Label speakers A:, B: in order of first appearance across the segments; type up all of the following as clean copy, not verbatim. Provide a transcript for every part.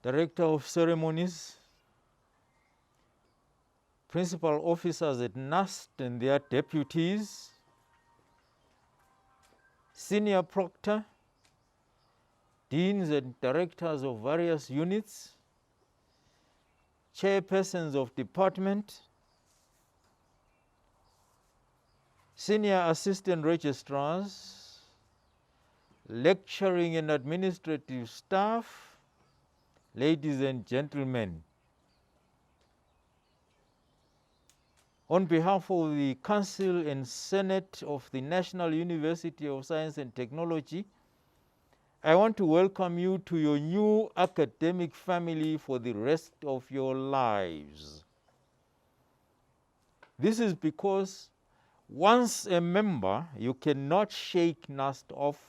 A: Director of Ceremonies, principal officers at NAST and their deputies, senior proctor, deans and directors of various units, chairpersons of department, senior assistant registrars, lecturing and administrative staff, ladies and gentlemen. On behalf of the Council and Senate of the National University of Science and Technology, I want to welcome you to your new academic family for the rest of your lives. This is because once a member, you cannot shake NAST off.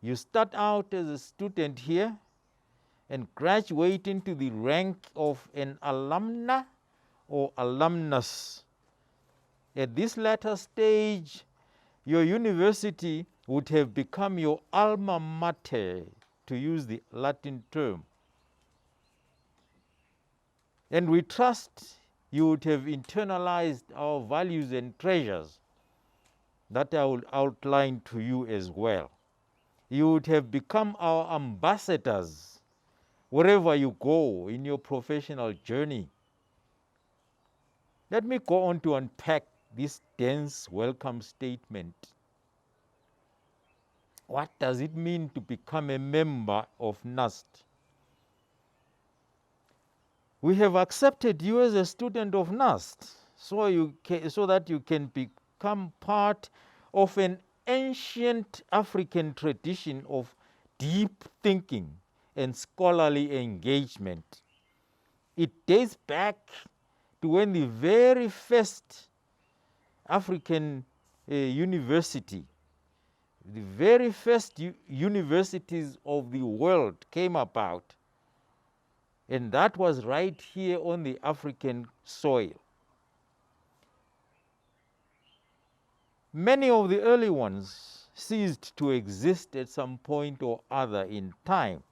A: You start out as a student here and graduate into the rank of an alumna or alumnus. At this latter stage, your university would have become your alma mater, to use the Latin term. And we trust you would have internalized our values and treasures that I will outline to you as well. You would have become our ambassadors wherever you go in your professional journey. Let me go on to unpack this dense welcome statement. What does it mean to become a member of NAST? We have accepted you as a student of NAST so that you can become part of an ancient African tradition of deep thinking and scholarly engagement. It dates back to when the very first African university, the very first universities of the world came about, and that was right here on the African soil. Many of the early ones ceased to exist at some point or other in time,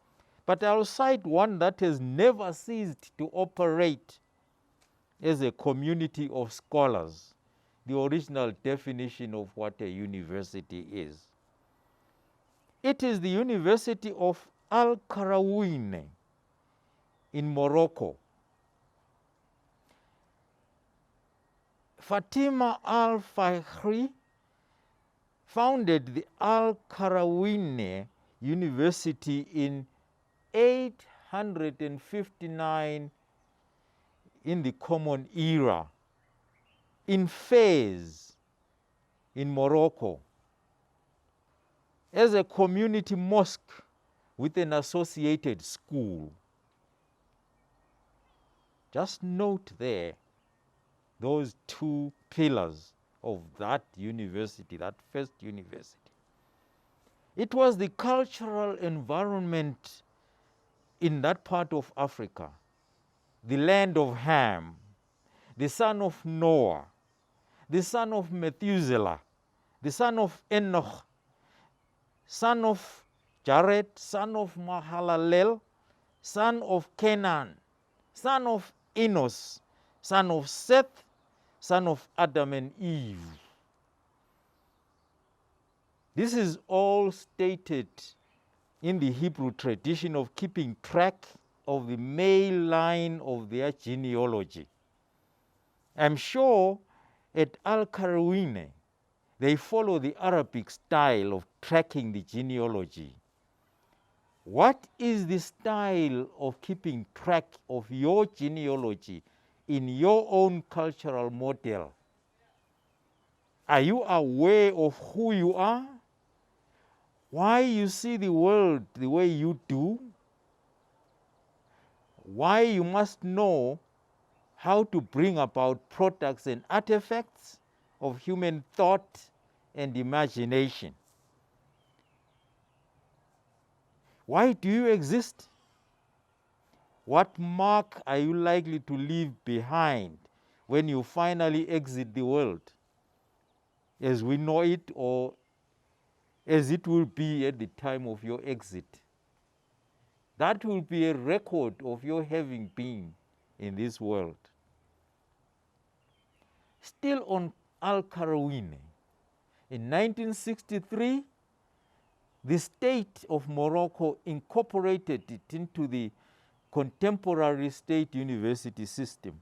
A: but I'll cite one that has never ceased to operate as a community of scholars, the original definition of what a university is. It is the University of Al-Qarawiyyin in Morocco. Fatima al-Fakhri founded the Al-Qarawiyyin University in 859 in the Common Era in Fez in Morocco as a community mosque with an associated school. Just note there those two pillars of that university, that first university. It was the cultural environment in that part of Africa, the land of Ham, the son of Noah, the son of Methuselah, the son of Enoch, son of Jared, son of Mahalalel, son of Canaan, son of Enos, son of Seth, son of Adam and Eve. This is all stated in the Hebrew tradition of keeping track of the male line of their genealogy. I'm sure at Al-Qarawiyyin, they follow the Arabic style of tracking the genealogy. What is the style of keeping track of your genealogy in your own cultural model? Are you aware of who you are? Why you see the world the way you do? Why you must know how to bring about products and artifacts of human thought and imagination? Why do you exist? What mark are you likely to leave behind when you finally exit the world, as we know it or as it will be at the time of your exit? That will be a record of your having been in this world. Still on Al-Qarawiyya, in 1963, the state of Morocco incorporated it into the contemporary state university system.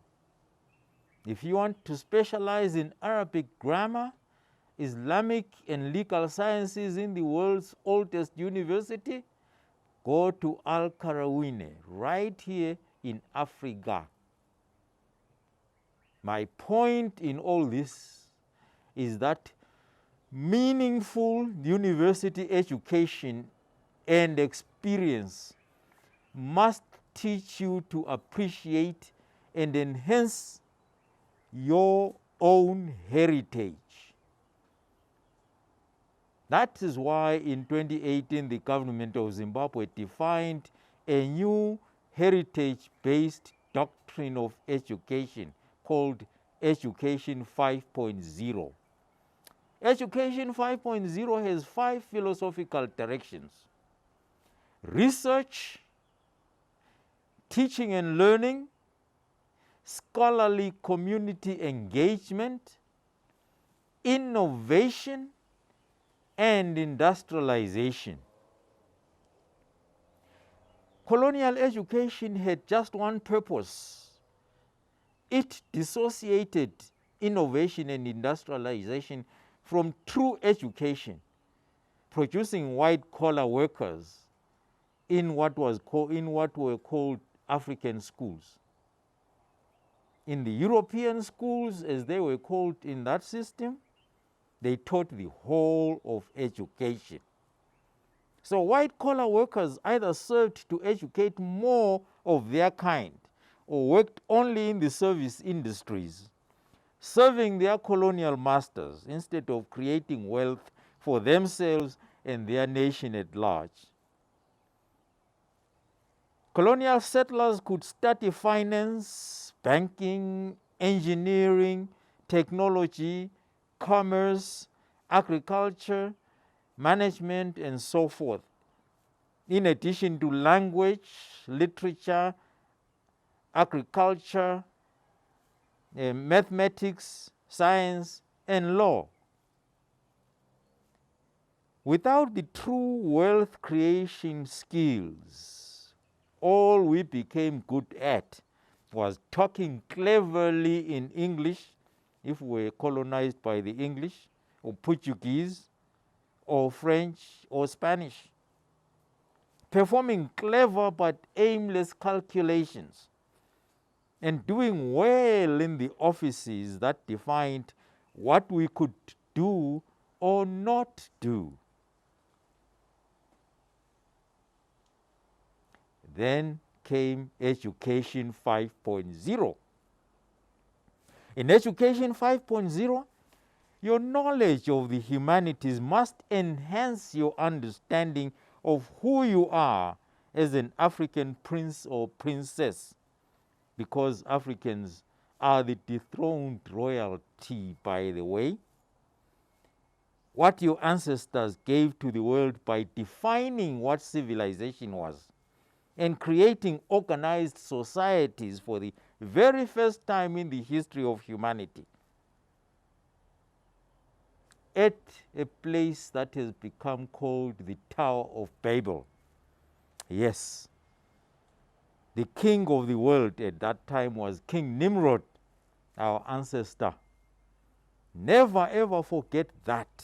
A: If you want to specialize in Arabic grammar, Islamic and legal sciences in the world's oldest university, go to Al-Qarawiyya, right here in Africa. My point in all this is that meaningful university education and experience must teach you to appreciate and enhance your own heritage. That is why in 2018 the government of Zimbabwe defined a new heritage-based doctrine of education called Education 5.0. Education 5.0 has 5 philosophical directions: research, teaching and learning, scholarly community engagement, innovation, and industrialization. Colonial education had just one purpose. It dissociated innovation and industrialization from true education, producing white-collar workers in what were called African schools. In the European schools, as they were called in that system, they taught the whole of education. So white-collar workers either served to educate more of their kind or worked only in the service industries, serving their colonial masters instead of creating wealth for themselves and their nation at large. Colonial settlers could study finance, banking, engineering, technology, commerce, agriculture, management, and so forth, in addition to language, literature, agriculture, mathematics, science, and law. Without the true wealth creation skills, all we became good at was talking cleverly in English, if we were colonized by the English, or Portuguese, or French, or Spanish, performing clever but aimless calculations, and doing well in the offices that defined what we could do or not do. Then came Education 5.0. In Education 5.0, your knowledge of the humanities must enhance your understanding of who you are as an African prince or princess, because Africans are the dethroned royalty, by the way. What your ancestors gave to the world by defining what civilization was and creating organized societies for the very first time in the history of humanity, at a place that has become called the Tower of Babel. Yes, the king of the world at that time was King Nimrod, our ancestor. Never ever forget that.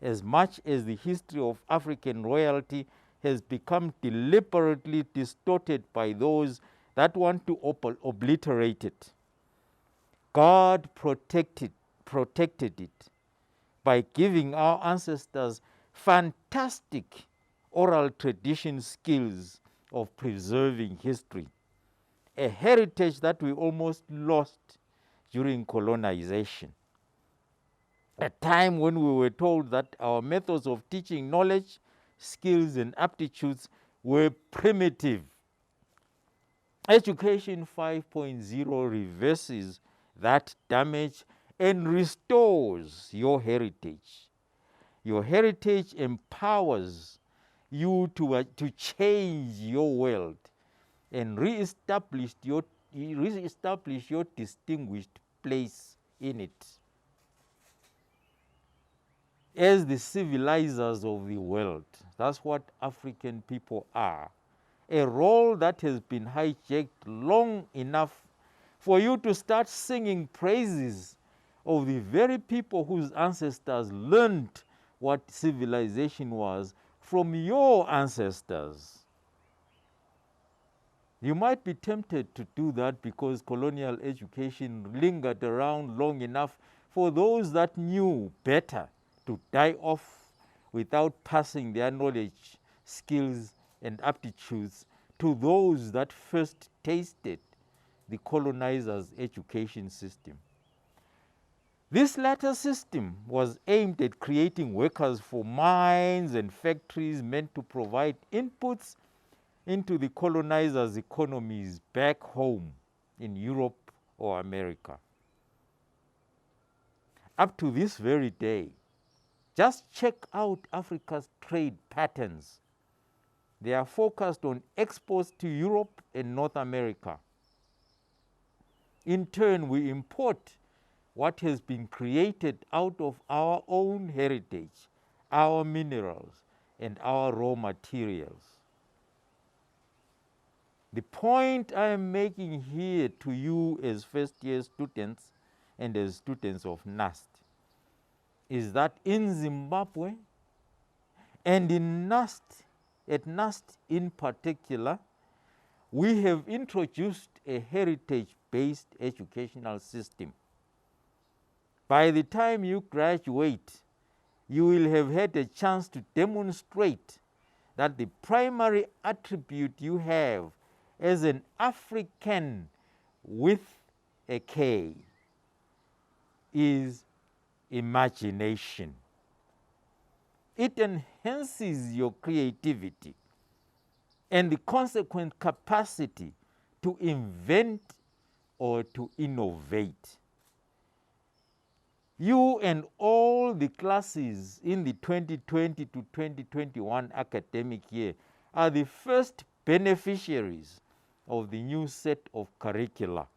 A: As much as the history of African royalty has become deliberately distorted by those that want to obliterate it, God protected it by giving our ancestors fantastic oral tradition skills of preserving history, a heritage that we almost lost during colonization. A time when we were told that our methods of teaching knowledge, skills, and aptitudes were primitive. Education 5.0 reverses that damage and restores your heritage. Your heritage empowers you to change your world and reestablish your distinguished place in it. As the civilizers of the world, that's what African people are. A role that has been hijacked long enough for you to start singing praises of the very people whose ancestors learned what civilization was from your ancestors. You might be tempted to do that because colonial education lingered around long enough for those that knew better to die off without passing their knowledge, skills, and aptitudes to those that first tasted the colonizers' education system. This latter system was aimed at creating workers for mines and factories meant to provide inputs into the colonizers' economies back home in Europe or America. Up to this very day, just check out Africa's trade patterns. They are focused on exports to Europe and North America. In turn, we import what has been created out of our own heritage, our minerals, and our raw materials. The point I am making here to you as first-year students and as students of NUST is that in Zimbabwe and in NUST, at NUST in particular, we have introduced a heritage-based educational system. By the time you graduate, you will have had a chance to demonstrate that the primary attribute you have as an African with a K is imagination. It enhances your creativity and the consequent capacity to invent or to innovate. You and all the classes in the 2020 to 2021 academic year are the first beneficiaries of the new set of curricula.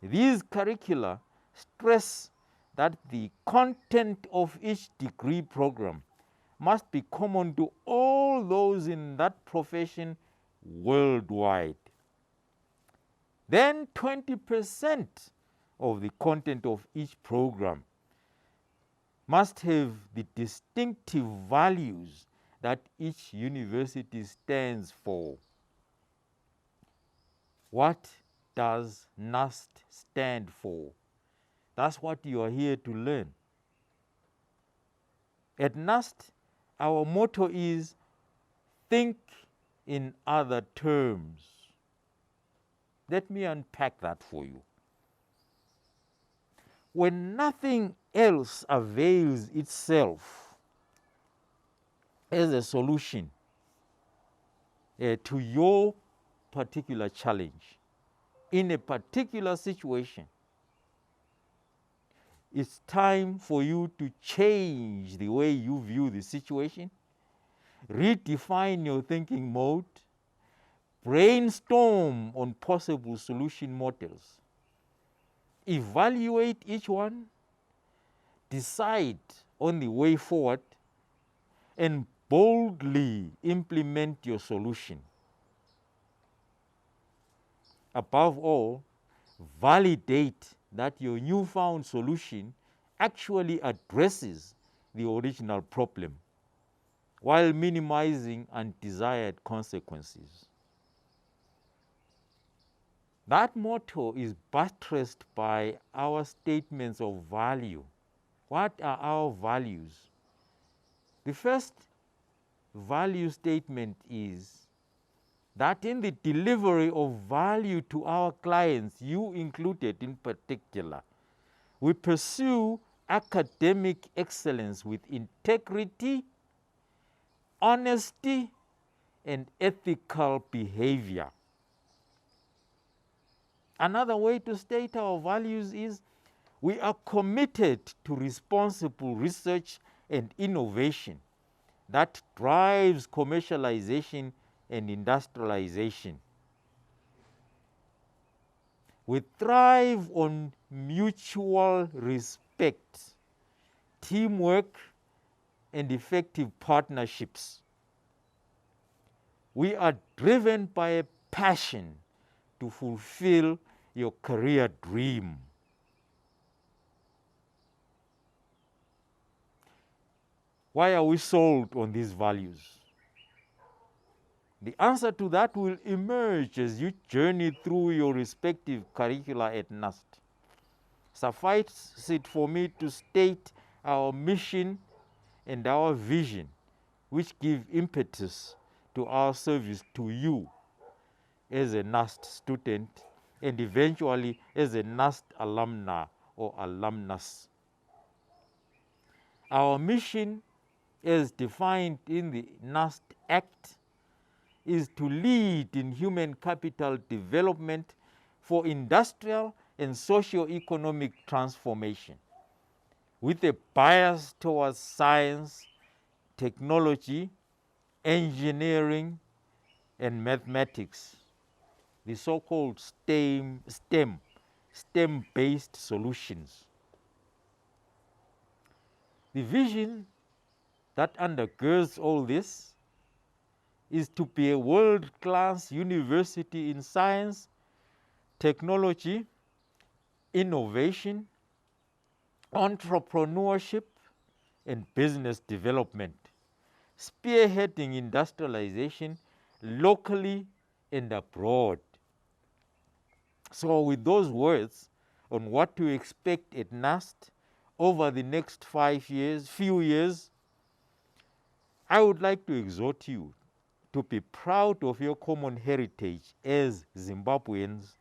A: These curricula stress that the content of each degree program must be common to all those in that profession worldwide. Then 20% of the content of each program must have the distinctive values that each university stands for. What does NUST stand for? That's what you are here to learn. At NUST, our motto is think in other terms. Let me unpack that for you. When nothing else avails itself as a solution to your particular challenge in a particular situation, it's time for you to change the way you view the situation, redefine your thinking mode, brainstorm on possible solution models, evaluate each one, decide on the way forward, and boldly implement your solution. Above all, validate that your newfound solution actually addresses the original problem while minimizing undesired consequences. That motto is buttressed by our statements of value. What are our values? The first value statement is that in the delivery of value to our clients, you included in particular, we pursue academic excellence with integrity, honesty, and ethical behavior. Another way to state our values is we are committed to responsible research and innovation that drives commercialization and industrialization. We thrive on mutual respect, teamwork, and effective partnerships. We are driven by a passion to fulfill your career dream. Why are we sold on these values? The answer to that will emerge as you journey through your respective curricula at NUST. Suffice it for me to state our mission and our vision, which give impetus to our service to you as a NUST student and eventually as a NUST alumna or alumnus. Our mission, as defined in the NUST Act, is to lead in human capital development for industrial and socio-economic transformation with a bias towards science, technology, engineering, and mathematics, the so-called STEM-based solutions. The vision that undergirds all this is to be a world-class university in science, technology, innovation, entrepreneurship, and business development, spearheading industrialization locally and abroad. So with those words on what to expect at NUST over the next few years, I would like to exhort you to be proud of your common heritage as Zimbabweans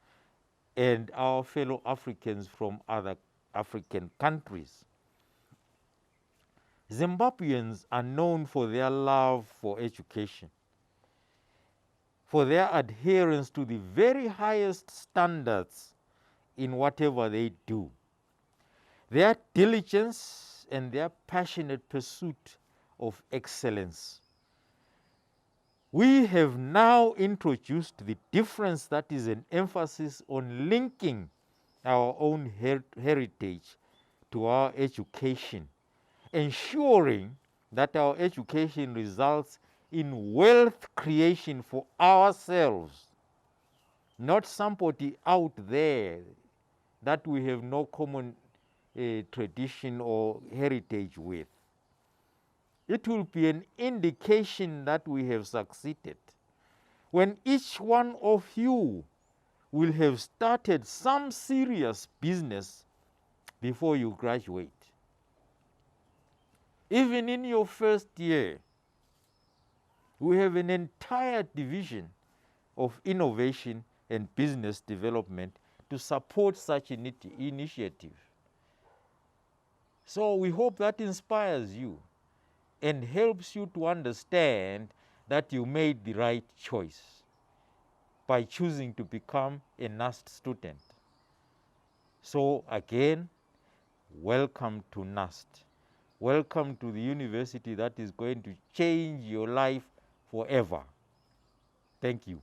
A: and our fellow Africans from other African countries. Zimbabweans are known for their love for education, for their adherence to the very highest standards in whatever they do, their diligence and their passionate pursuit of excellence. We have now introduced the difference that is an emphasis on linking our own heritage to our education, ensuring that our education results in wealth creation for ourselves, not somebody out there that we have no common tradition or heritage with. It will be an indication that we have succeeded when each one of you will have started some serious business before you graduate. Even in your first year, we have an entire division of innovation and business development to support such an initiative. So we hope that inspires you and helps you to understand that you made the right choice by choosing to become a NUST student. So again, welcome to NUST. Welcome to the university that is going to change your life forever. Thank you.